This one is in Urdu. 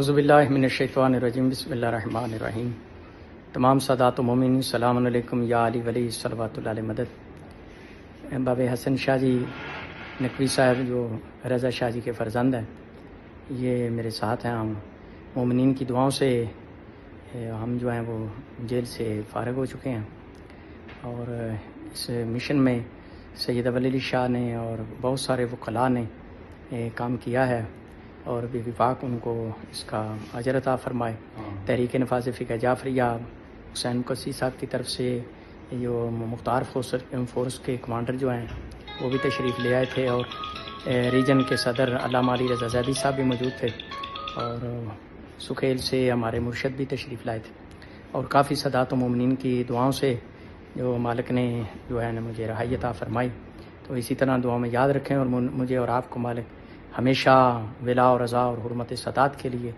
اعوذ باللہ من الشیطان الرجیم، بسم اللہ الرحمن الرحیم۔ تمام سادات و مومنین، السلام علیکم یا علی ولی صلوات اللہ علیہ مدد۔ باب حسن شاہ جی نقوی صاحب جو رضا شاہ جی کے فرزند ہیں، یہ میرے ساتھ ہیں۔ ہم مومنین کی دعاؤں سے ہم جو ہیں وہ جیل سے فارغ ہو چکے ہیں، اور اس مشن میں سید ولی علی شاہ نے اور بہت سارے وکلاء نے کام کیا ہے، اور بی بی پاک ان کو اس کا اجر عطا فرمائے۔ تحریک نفاذ فقہ جعفریہ حسین قدسی صاحب کی طرف سے جو مختار فورس کے کمانڈر جو ہیں وہ بھی تشریف لے آئے تھے، اور ریجن کے صدر علامہ علی رضا زیدی صاحب بھی موجود تھے، اور سکھیل سے ہمارے مرشد بھی تشریف لائے تھے، اور کافی سادات و مومنین کی دعاؤں سے جو مالک نے جو ہے نا مجھے رہائی عطا فرمائی۔ تو اسی طرح دعاؤں میں یاد رکھیں، اور مجھے اور آپ کو مالک ہمیشہ ولا اور رضا اور حرمت سادات کے لیے